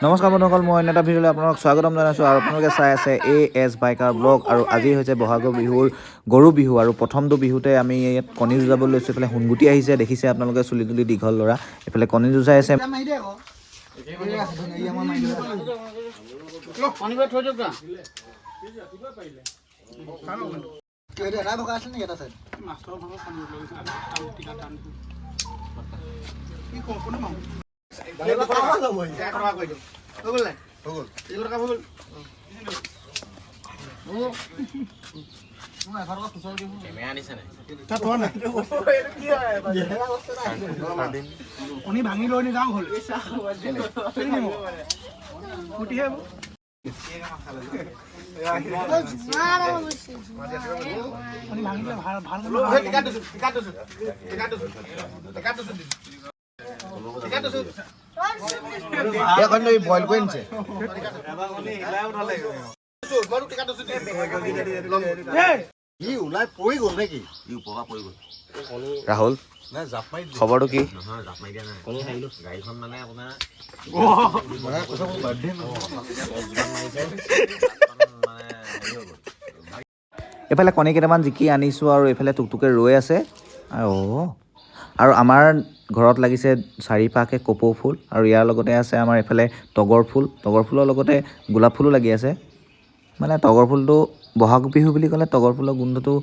নমস্কাৰ বন্ধুসকল, মই অন্য এটা ভিডিঅ'লৈ আপোনালোকক স্বাগতম জনাইছোঁ আৰু আপোনালোকে চাই আছে AS বাইকাৰ ব্লগ। আৰু আজি হৈছে বহাগৰ বিহুৰ গৰু বিহু আৰু প্ৰথমটো বিহুতে আমি ইয়াত কণী যুঁজাবলৈ লৈছোঁ। এইফালে সোণগুটি আহিছে, দেখিছে আপোনালোকে চুলি তুলি দীঘল ল'ৰা। এইফালে কণী যুঁজাই আছে। কণী ভাঙি লৈ নি যাওঁ হ'ল বইল কৰি নিছে। ৰাহুল, খবৰটো কি? এইফালে কণী কেইটামান জিকি আনিছোঁ আৰু এইফালে টুকটুকে ৰৈ আছে। আৰু আমাৰ ঘৰত লাগিছে চাৰিপাকে কপৌ ফুল আৰু ইয়াৰ লগতে আছে আমাৰ এইফালে তগৰ ফুল। তগৰ ফুলৰ লগতে গোলাপ ফুলো লাগি আছে। মানে তগৰ ফুলটো বহাগ বিহু বুলি ক'লে তগৰ ফুলৰ গোন্ধটো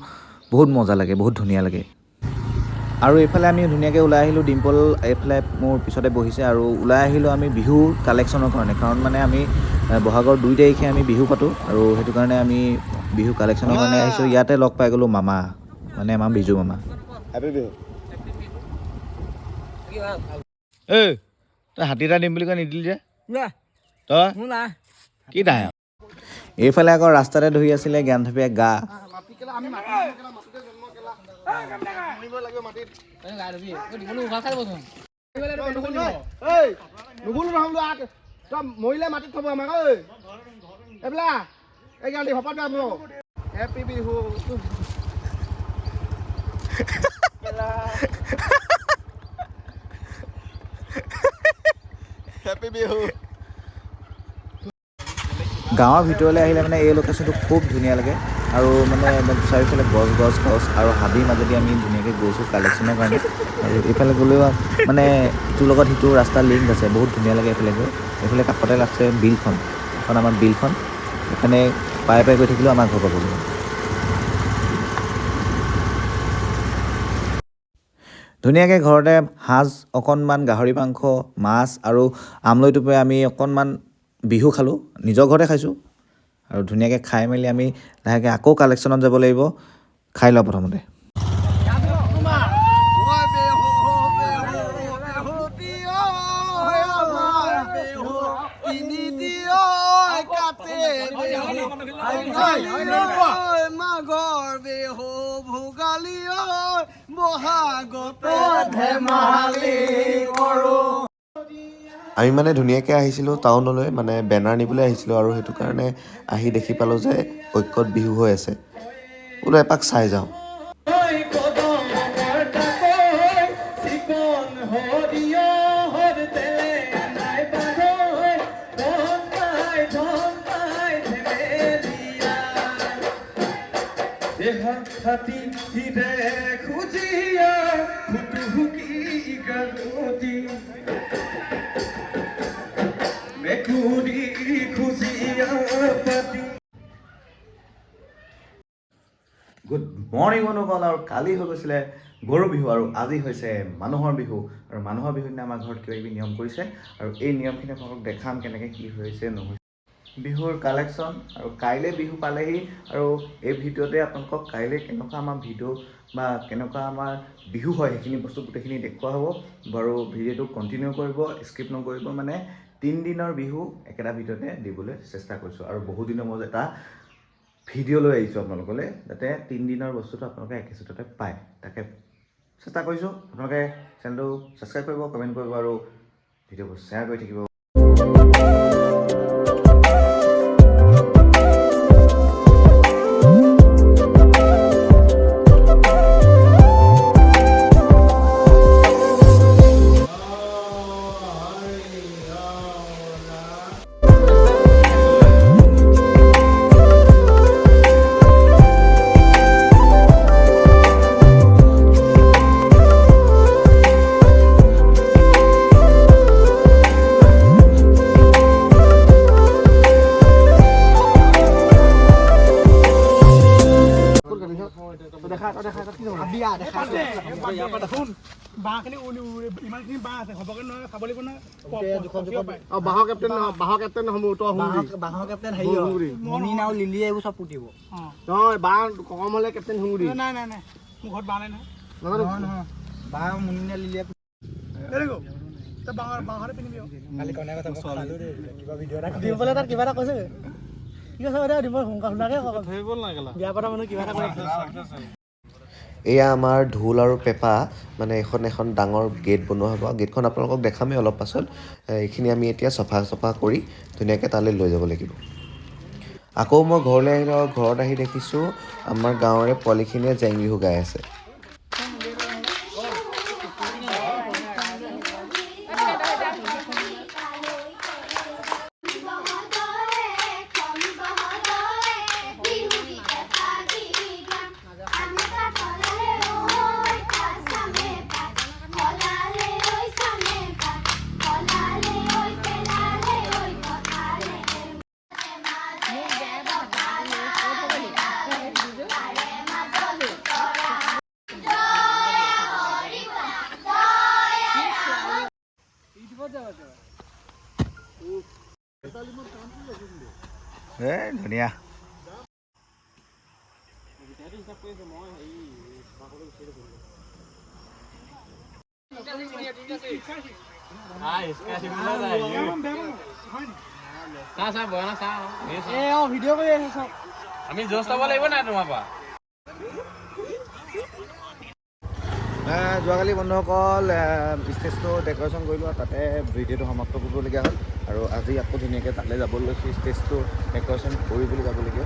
বহুত মজা লাগে, বহুত ধুনীয়া লাগে। আৰু এইফালে আমি ধুনীয়াকৈ ওলাই আহিলোঁ। ডিম্পল এইফালে মোৰ পিছতে বহিছে আৰু ওলাই আহিলোঁ আমি বিহু কালেকশ্যনৰ কাৰণে। কাৰণ মানে আমি বহাগৰ 2 তাৰিখে আমি বিহু পাতোঁ আৰু সেইটো কাৰণে আমি বিহু কালেকশ্যনৰ কাৰণে আহিছোঁ। ইয়াতে লগ পাই গ'লোঁ মামা, মানে আমাৰ বিজু মামা। হেপী বিহু। তই হাতী এটা দিম বুলি কৈ নিদিলি যে তই কি নাই? এইফালে আকৌ ৰাস্তাতে ধৰি আছিলে জ্ঞানথপীয়ে গা। মৰিলে মাটিত থব আমাক এইবিলাক হেপী বিহু। হেপী বিহু। গাঁৱৰ ভিতৰলৈ আহিলে মানে এই লোকেশ্যনটো খুব ধুনীয়া লাগে আৰু মানে চাৰিওফালে গছ আৰু হাবিৰ মাজেদি আমি ধুনীয়াকৈ গৈছোঁ কালেকশ্যনৰ কাৰণে। আৰু এইফালে গ'লেও মানে ইটোৰ লগত সিটো ৰাস্তা লিংক আছে, বহুত ধুনীয়া লাগে এইফালে গৈ। এইফালে কাষতে লাগছে বিলখন, এখন আমাৰ বিলখন। এইখানে পাই গৈ থাকিলেও আমাৰ ঘৰ পাবগৈ। ধুনীয়াকৈ ঘৰতে সাজ অকণমান, গাহৰি মাংস, মাছ আৰু আমলৈ টোপে আমি অকণমান বিহু খালোঁ। নিজৰ ঘৰতে খাইছোঁ আৰু ধুনীয়াকৈ খাই মেলি আমি লাহেকৈ আকৌ কালেকশ্যনত যাব লাগিব। খাই লওঁ প্ৰথমতে। আমি মানে ধুনীয়াকৈ আহিছিলোঁ টাউনলৈ, মানে বেনাৰ নিবলৈ আহিছিলোঁ আৰু সেইটো কাৰণে আহি দেখি পালোঁ যে ঐক্যত বিহু হৈ আছে। বোলো এপাক চাই যাওঁ। গুড মৰ্ণিং বন্ধুসকল। আৰু কালি হৈ গৈছিলে গৰু বিহু আৰু আজি হৈছে মানুহৰ বিহু। আৰু মানুহৰ বিহুৰ দিনা আমাৰ ঘৰত কিবা কিবি নিয়ম কৰিছে আৰু এই নিয়মখিনি আপোনালোকক দেখাম কেনেকৈ কি হৈছে নহৈছে। বিহুৰ কালেকশ্যন আৰু কাইলৈ বিহু পালেহি আৰু এই ভিডিঅ'তে আপোনালোকক কাইলৈ কেনেকুৱা আমাৰ ভিডিঅ' বা কেনেকুৱা আমাৰ বিহু হয় সেইখিনি বস্তু গোটেইখিনি দেখুওৱা হ'ব। বাৰু ভিডিঅ'টো কণ্টিনিউ কৰিব, স্কিপ নকৰিব। মানে 3 দিনৰ বিহু একেটা ভিডিঅ'তে দিবলৈ চেষ্টা কৰিছোঁ আৰু বহুদিনৰ মূৰত এটা ভিডিঅ' লৈ আহিছোঁ আপোনালোকলৈ, যাতে 3 দিনৰ বস্তুটো আপোনালোকে একেচোটতে পায়। তাকে চেষ্টা কৰিছোঁ। আপোনালোকে চেনেলটো ছাবস্ক্ৰাইব কৰিব, কমেণ্ট কৰিব আৰু ভিডিঅ'বোৰ শ্বেয়াৰ কৰি থাকিব। বিয়া দেখা বাঁহখিনি ইমানখিনি বাঁহ আছে হ'বগে নহয় খাব লাগিব নহয় বাঁহৰ কেপ্টেইন নহ'ব বাঁহৰ কেপ্টেইন হেৰি মনিন আৰু লিলি এইবোৰ চব পুতিব নহয় বাঁহ কম হ'লে কেপ্টেইন হুঙুৰি নাই মোৰ ঘৰত বাঁহ নাই নহয় বাঁহ মনিনে লিলিয়ে বাঁহৰে পিন্ধিবি কালি কইনা কথা কিবা ভিডিঅ' এটা দিম বোলে তাত কিবা এটা কৈছে কি কৈছে দিব সোনকালে ধৰিব নালাগে বিয়া পতা মানুহ কিবা এটা কৈছে। এয়া আমাৰ ঢোল আৰু পেঁপা মানে এখন ডাঙৰ গেট বনোৱা হ'ব। গেটখন আপোনালোকক দেখামেই অলপ পাছত। এইখিনি আমি এতিয়া চফা কৰি ধুনীয়াকৈ তালৈ লৈ যাব লাগিব। আকৌ মই ঘৰলৈ আহিলোঁ আৰু ঘৰত আহি দেখিছোঁ আমাৰ গাঁৱৰে পোৱালিখিনিয়ে জেং বিহু গাই আছে। ধুনীয়া ভিডিঅ' কৰি আছে চব আমি জোচ ল'ব লাগিব নাই তোমাৰ পৰা যোৱাকালি বন্ধুসকল ষ্টেজটো ডেক'ৰেশ্যন কৰিলোঁ আৰু তাতে ভিডিঅ'টো সমাপ্ত কৰিবলগীয়া হ'ল আৰু আজি আকৌ ধুনীয়াকৈ তালৈ যাব লৈছোঁ ষ্টেজটো ডেক'ৰেশ্যন কৰিবলৈ যাবলগীয়া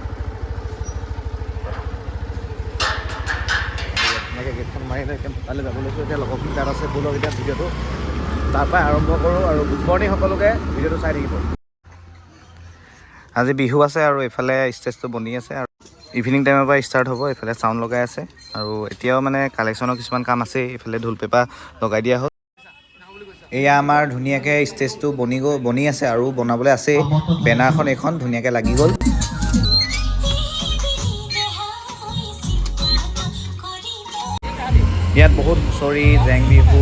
ধুনীয়াকৈ গেটখন মাৰি লৈ তালৈ যাব লৈছোঁ এতিয়া লগৰখিনি তাত আছে ব'লক এতিয়া ভিডিঅ'টো তাৰপৰাই আৰম্ভ কৰোঁ আৰু গুড মৰ্ণিং সকলোকে ভিডিঅ'টো চাই থাকিব। আজি বিহু আছে আৰু এইফালে ষ্টেজটো বনি আছে আৰু ইভিনিং টাইমৰ পৰা ষ্টাৰ্ট হ'ব। এইফালে চাউণ্ড লগাই আছে আৰু এতিয়াও মানে কালেকশ্যনৰ কিছুমান কাম আছে। এইফালে ঢোল পেঁপা লগাই দিয়া হ'ল। এয়া আমাৰ ধুনীয়াকৈ ষ্টেজটো বনি আছে আৰু বনাবলৈ আছেই। বেনাৰখন এইখন ধুনীয়াকৈ লাগি গ'ল। ইয়াত বহুত হুঁচৰি জেং বিহু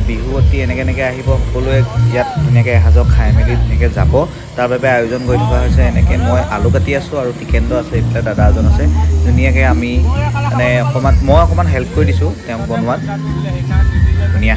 বিহুৱতী এনেকৈ আহিব। সকলোৱে ইয়াত ধুনীয়াকৈ এসাঁজ খাই মেলি ধুনীয়াকৈ যাব। তাৰ বাবে আয়োজন কৰি থকা হৈছে। এনেকৈ মই আলু কাটি আছোঁ আৰু টিকেণ্ডো আছে। এইফালে দাদা এজন আছে। ধুনীয়াকৈ আমি মানে মই অকণমান হেল্প কৰি দিছোঁ তেওঁক বনোৱাত। ধুনীয়া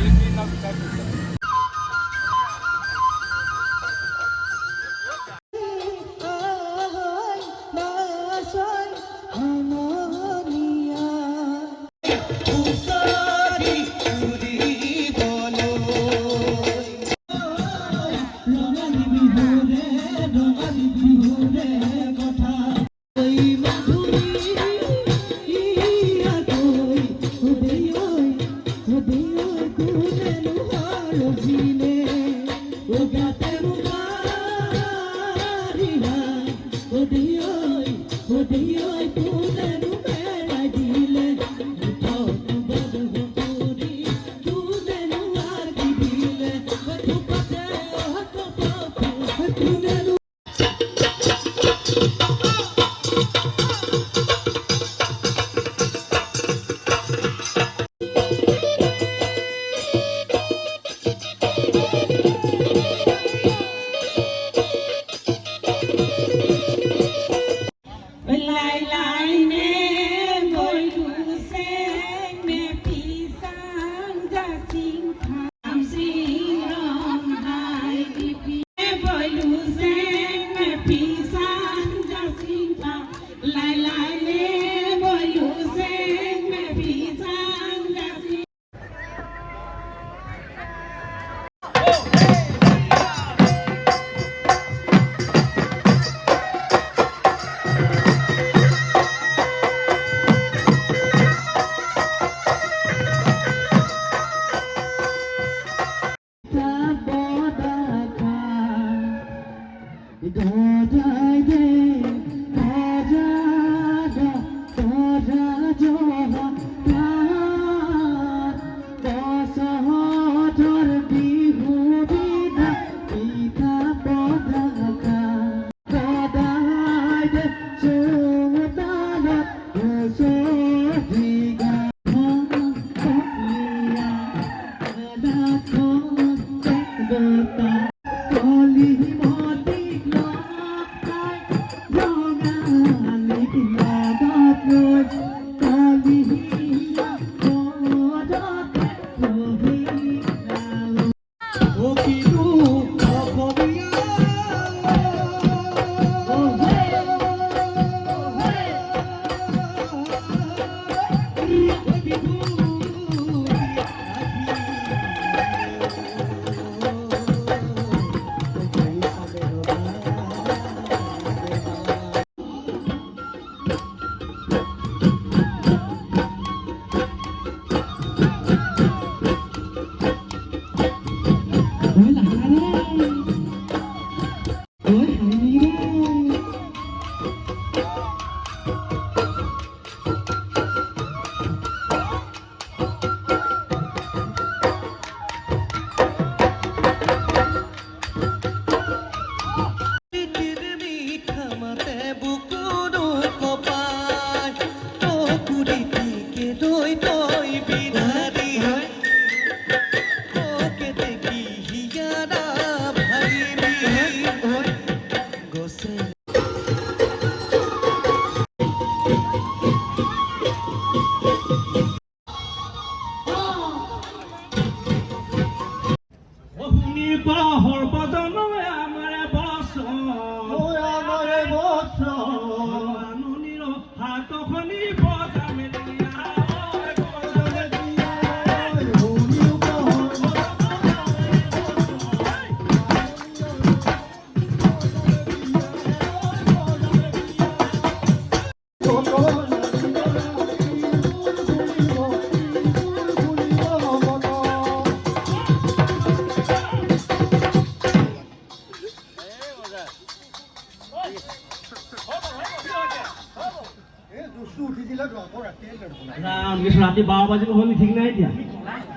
ৰাতি 12 বাজিব হ'ল ঠিক নাই এতিয়া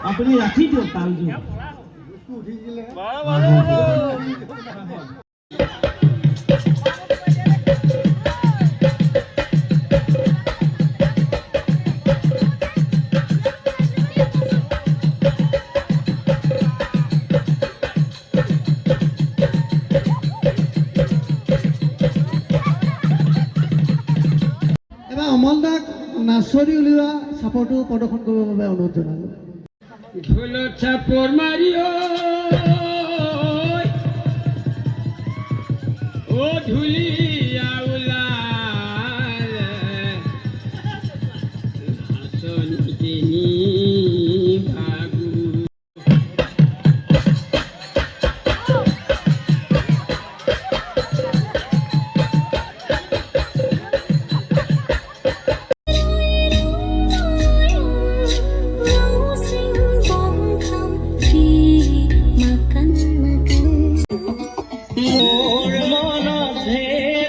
আপুনি ৰাখি দিয়ক তালযোৰ অমলদাক নাচৰি উলিওৱা চাপৰটো প্ৰদৰ্শন কৰিবৰ বাবে অনুৰোধ জনালোঁ ঢোলত চাপৰ মাৰি ও ঢুলিয়া ওলালে নাচনি তিনি ভাগু More, more,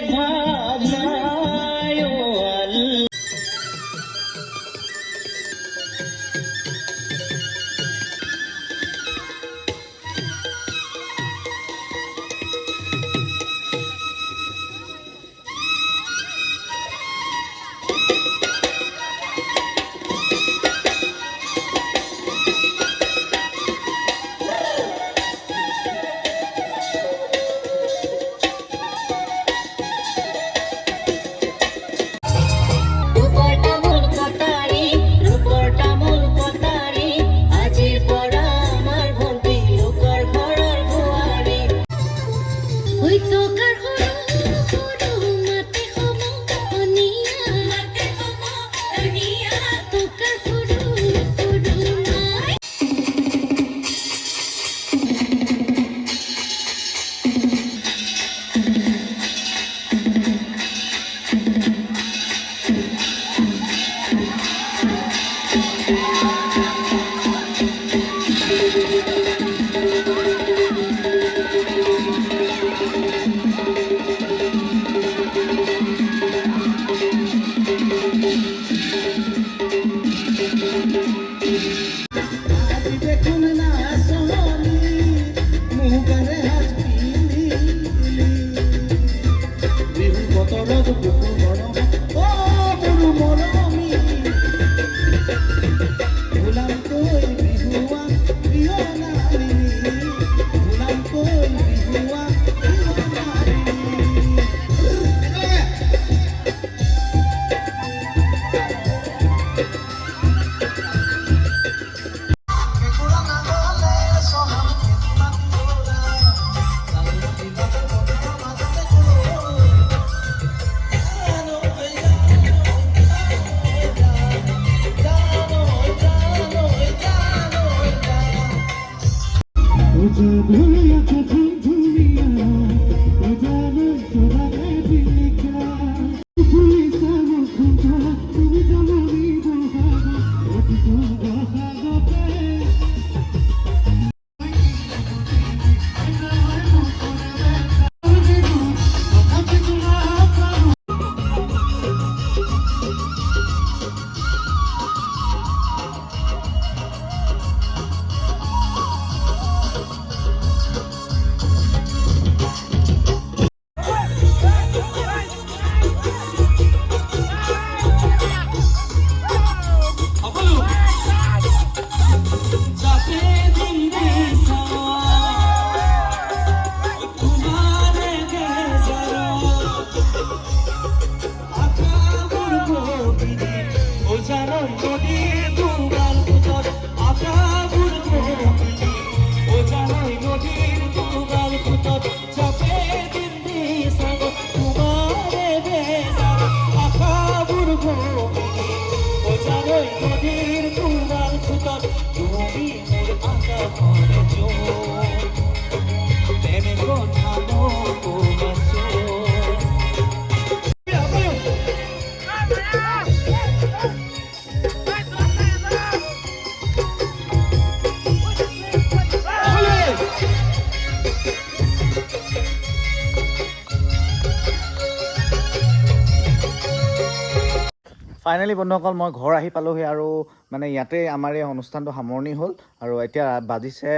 ফাইনেলি বন্ধুসকল মই ঘৰ আহি পালোহি আৰু মানে ইয়াতে আমাৰ এই অনুষ্ঠানটো সামৰণি হ'ল আৰু এতিয়া বাজিছে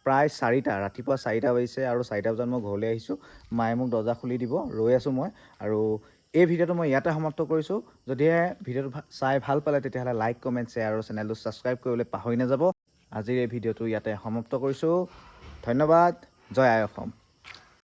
প্ৰায় 4টা ৰাতিপুৱা 4টা বাজিছে আৰু 4টা বজাত মই ঘৰলৈ আহিছোঁ মায়ে মোক দৰ্জা খুলি দিব ৰৈ আছোঁ মই আৰু এই ভিডিঅ'টো মই ইয়াতে সমাপ্ত কৰিছোঁ যদিহে ভিডিঅ'টো চাই ভাল পালে তেতিয়াহ'লে লাইক কমেণ্ট শ্বেয়াৰ আৰু চেনেলটো ছাবস্ক্ৰাইব কৰিবলৈ পাহৰি নাযাব আজিৰ এই ভিডিঅ'টো ইয়াতে সমাপ্ত কৰিছোঁ ধন্যবাদ জয় আই অসম